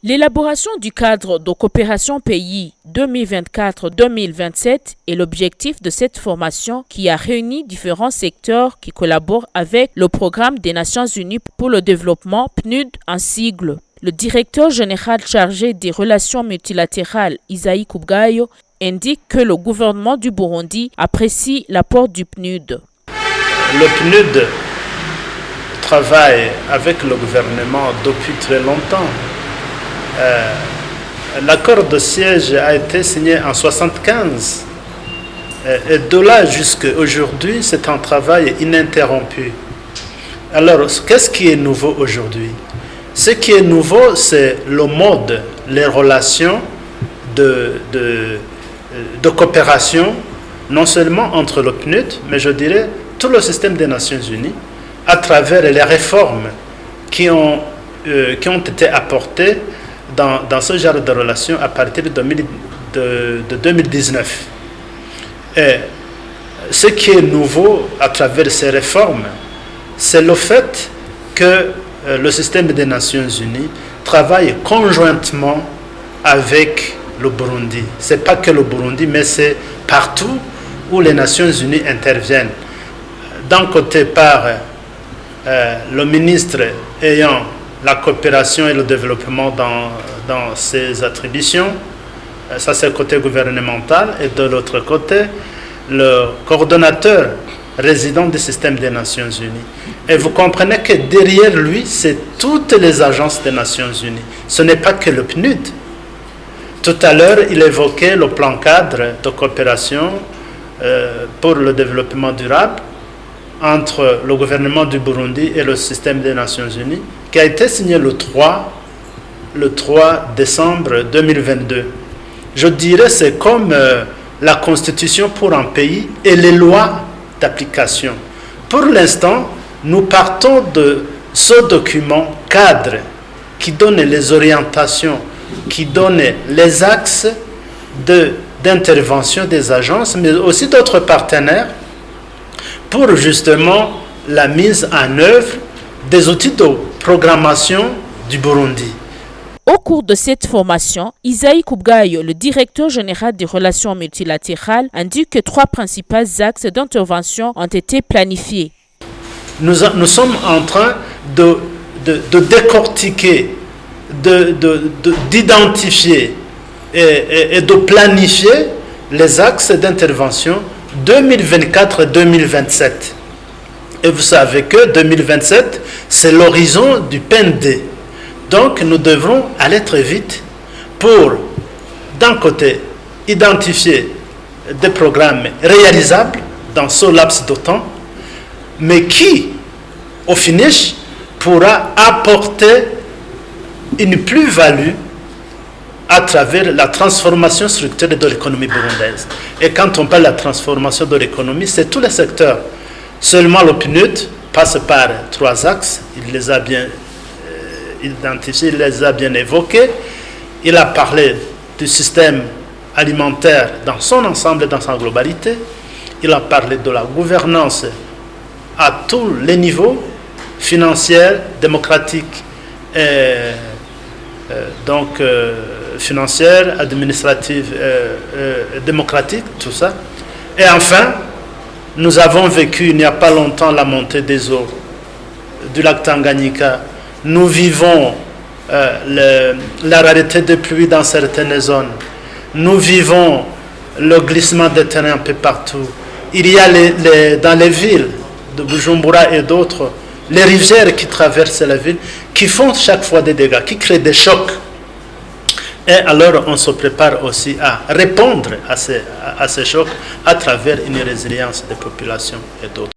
L'élaboration du cadre de coopération pays 2024-2027 est l'objectif de cette formation qui a réuni différents secteurs qui collaborent avec le programme des Nations Unies pour le développement PNUD en sigle. Le directeur général chargé des relations multilatérales, Isaïe Kubgayo, indique que le gouvernement du Burundi apprécie l'apport du PNUD. Le PNUD travaille avec le gouvernement depuis très longtemps. L'accord de siège a été signé en 1975 et de là jusqu'à aujourd'hui, c'est un travail ininterrompu. Alors, qu'est-ce qui est nouveau aujourd'hui? Ce qui est nouveau, c'est le mode, les relations de coopération, non seulement entre le PNUD, mais je dirais tout le système des Nations Unies, à travers les réformes qui ont été apportées dans ce genre de relations à partir de 2019. Et ce qui est nouveau à travers ces réformes, c'est le fait que le système des Nations Unies travaille conjointement avec le Burundi. Ce n'est pas que le Burundi, mais c'est partout où les Nations Unies interviennent. D'un côté par le ministre ayant la coopération et le développement dans ses attributions, ça c'est le côté gouvernemental, et de l'autre côté, le coordonnateur résident du système des Nations Unies. Et vous comprenez que derrière lui, c'est toutes les agences des Nations Unies. Ce n'est pas que le PNUD. Tout à l'heure, il évoquait le plan cadre de coopération pour le développement durable entre le gouvernement du Burundi et le système des Nations Unies, qui a été signé le 3 décembre 2022. Je dirais c'est comme la constitution pour un pays et les lois d'application. Pour l'instant, nous partons de ce document cadre qui donne les orientations, qui donne les axes d'intervention des agences, mais aussi d'autres partenaires, pour justement la mise en œuvre des outils de programmation du Burundi. Au cours de cette formation, Isaïe Kubgayo, le directeur général des relations multilatérales, indique que 3 principaux axes d'intervention ont été planifiés. Nous sommes en train de décortiquer, d'identifier et de planifier les axes d'intervention 2024-2027. Et vous savez que 2027, c'est l'horizon du PND. Donc, nous devrons aller très vite pour, d'un côté, identifier des programmes réalisables dans ce laps de temps, mais qui, au finish, pourra apporter une plus-value à travers la transformation structurelle de l'économie burundaise. Et quand on parle de la transformation de l'économie, c'est tous les secteurs. Seulement le PNUD passe par 3 axes, il les a bien identifiés, il les a bien évoqués. Il a parlé du système alimentaire dans son ensemble, dans sa globalité. Il a parlé de la gouvernance à tous les niveaux, financière, démocratique, financière, administrative, démocratique, tout ça. Et enfin, nous avons vécu il n'y a pas longtemps la montée des eaux du lac Tanganyika. Nous vivons la rareté des pluies dans certaines zones. Nous vivons le glissement des terrains un peu partout. Il y a dans les villes de Bujumbura et d'autres, les rivières qui traversent la ville, qui font chaque fois des dégâts, qui créent des chocs. Et alors, on se prépare aussi à répondre à ces chocs à travers une résilience des populations et d'autres.